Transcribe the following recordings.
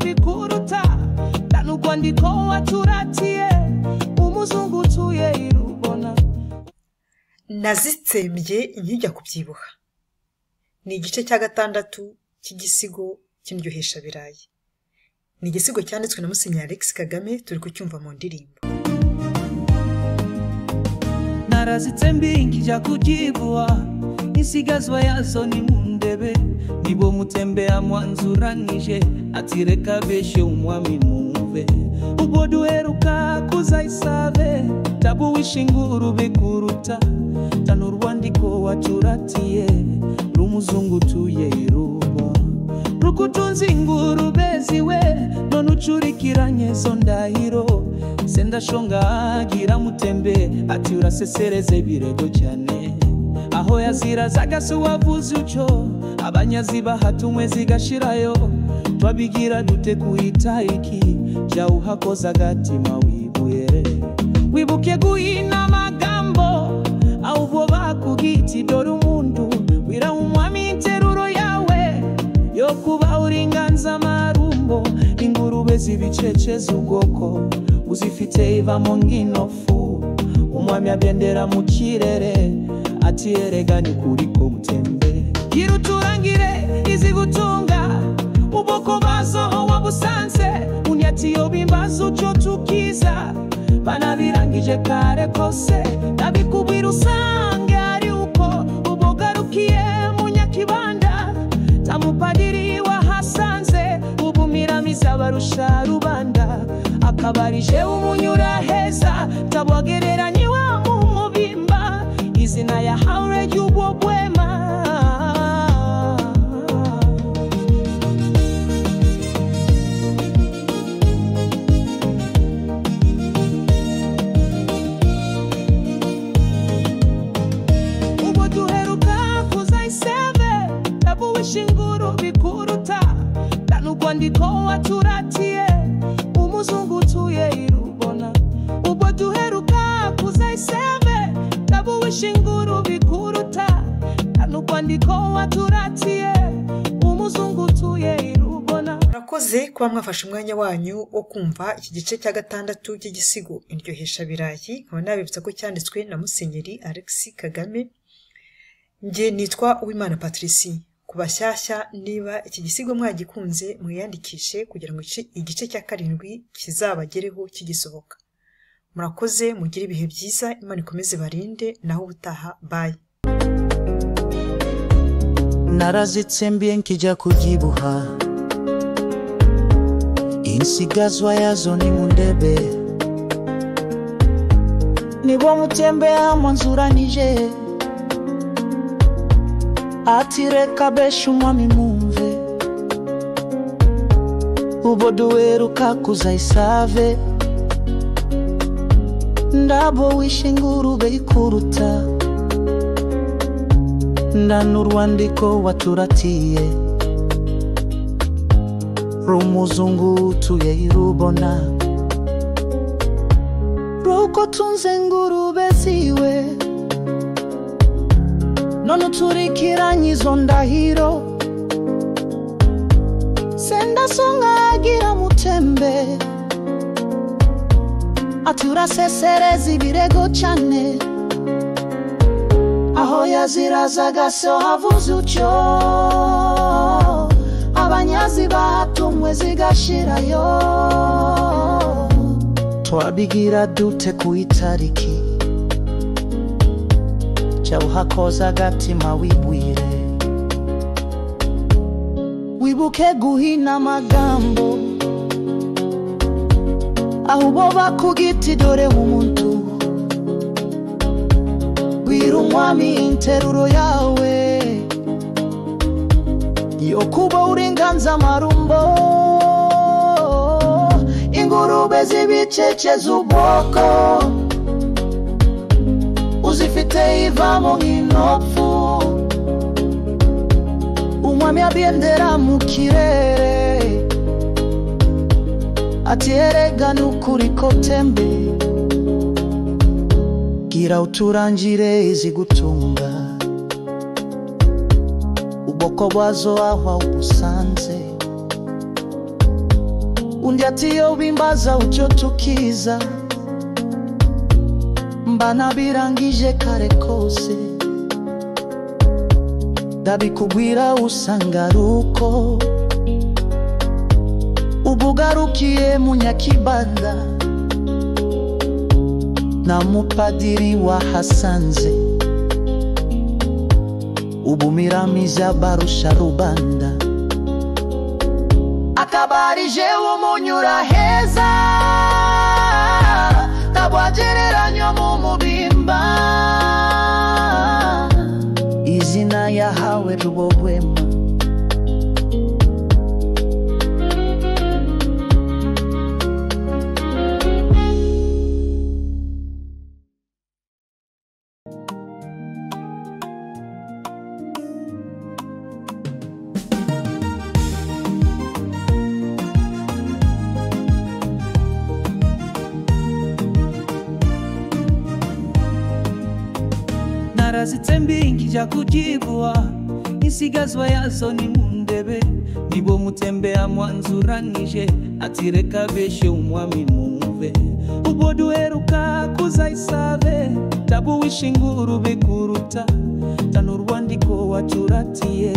bikuruta n'urwandiko waturatiye umuzungu utuye irubona. Nazitsembye nkijya kubyibuha. Ni igice cya gatandatu cy'igisigo cy'indyohesha birayi. Ni igisigo cyanditswe na Musenyeri Alex Kagame, turi kucyumva mu ndirimbo. Narazitsembye nkijya kubyibuha, isigazwa yazo ni mundebe, nibo mutembea mwanzuranije, ati reka beshe umwami numve. Ubwo duheruka kuzayisave, tabu wishinguru bikuruta n'urwandiko waturatiye rumuzungu utuye irubo. Rukutunzi ingurube ziwe none ucurikiranye zo ndahiro, sendashonga agira mutembe ati urasesereze birego cyane. Aho yazira zagase wavuze uco abanyazi bahatumwe zigashirayo, twabigira dute kuita iki ja uhakoza gatima wibuye. Wibuke guhina magambo au bo bakugiti dore umuntu wira umwami interuro yawe yo kuba uringanza marumbo. Ingurube zibiceceza ubwoko uzifite iva mu nginofu, umwami abendera mu kirere ati erega ni kuri ko mutembe. Giruturangire izigutunga uboko bazo wabusanze, unyati yo bimbazo cyo tukiza banabirangije kare kose. Nabikubwira usange ari uko ubogarukiye mu Nyakibanda, tamupadiri wahasanze ubumiramiza barusha rubanda. Akabarije umunyura heza tabwagereranye wa mu mubimba, izina ya haure y'ubwo bwema. Ubwo duheruka kuzayiseve, tabu wishinguru bikuruta n'urwandiko waturatiye umuzungu utuye irubona. Ubwo duheruka kuzayiseve, tabu wishinguru bikuruta n'urwandiko waturatiye umuzungu utuye irubona. Murakoze kuba mwafashe umwanya wanyu wo kumva iki gice cya gatandatu cy'igisigo indyohesha birayi. Nkaba nabibutsa ko cyanditswe na Musenyeri Alex Kagame. Nge nitwa Uwimana Patricie. Kubashyashya niba iki gisigo mwagikunze mwiyandikishe kugira ngo igice cya 7 kizabagereho kigisohoka. Murakoze, mugire ibihe byiza, Imana ikomeze barinde, naho ubutaha. Bye. Narazitsembye nkijya kubyibuha, insigazwa yazo ni mundebe, nibo mutembea mwanzuranije, ati reka beshe umwami mumve. Ubwo duheruka kuzayisave, ndabo wishe ingurube ikuruta n'urwandiko waturatiye rumuzungu utuye irubona. Rukutunze ingurube ziwe none uturikiranye izo ndahiro, sendasonga agira mutembe ati urasesereza ibirego cyane. Aho yazira zagase havuze uco abanyazi bahatumwe zigashirayo, twabigira dute kuitariki ja uhakoza gatima wibwire. Wibuke guhina magambo aho bo bakugiti dore umuntu wira umwami interuro yawe yo kuba uringanza marumbo. Ingurube zibiceceza ubwoko uzifite iva mu nginofu, umwami abendera mu kirere ati erega nukuri ko tembe. Gira uturangire izigutunga ubwoko bwazo aho ubusanze, undi atiyo bimbaza ucotukiza mbana birangije kare kose ndabikubwira usanga ruko ubugarukiye munyakibanda na mupadiri wahasanze ubumiramiza barusha rubanda akabarije umunyura heza tabwagereranya mu mubimba izina yahawe rubogwema Narazitembi nkija kujibwa insigazwa yazo ni mundebe nibo mutembea mwanzuranije atireka beshe umwami mumve ubwo duheruka kuzaisave tabu wishinguru bikuruta tano rwandiko waturatiye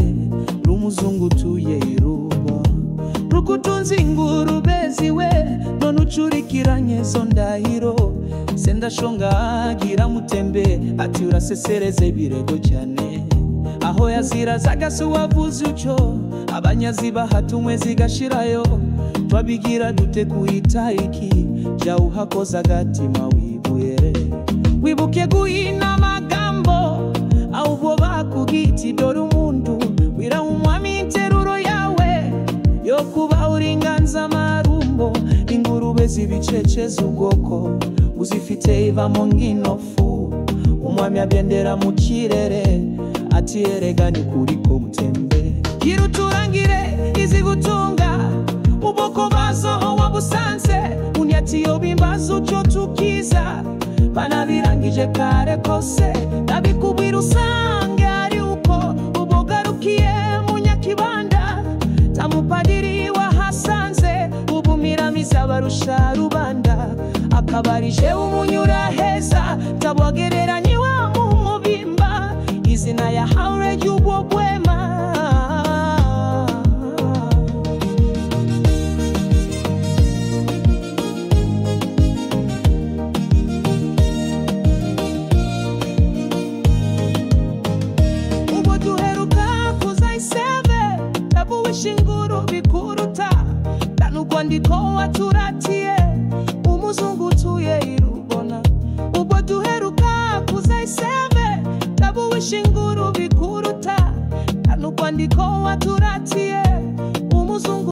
rumuzungu tuye irubo rukutunzi inguru beziwe none ucurikiranye zo ndahiro senda shonga gira mutembe ati urasesereze birego cyane aho yazira zagase wavuze uco abanyaziba hatumwe zigashirayo twabigira dute kuita iki ja uhakoza gatima wibuyere wibuke guhina magambo au bo bakugiti dore umuntu wira umwami interuro yawe yo kuba uringanza marumbo ingurube zibiceceza ubwoko uzifite ivamo nginofu umwami abyendera mu kirere ati erega ni kuriko mutembe kiruturangire izigutunga uboko bazo wabusanze unyati yo bimbazo cyo tukiza banabirangije kare kose ndabikubwira usange ari uko ubogarukiye munyakibanda tamupadiri wahasanze ubumiramiza barusha rubanda akabarije umunyura heza tabwagereranye wa mu mubimba izina yahawe y'ubwema ubwo duheruka kuzaiseve tabu wishinguru bikuruta tanu rwandiko waturatiye umuzungu tuye irubona ubwo duheruka kuzaiseve tabu wishinguru bikuruta tanu rwandiko waturatiye umuzungu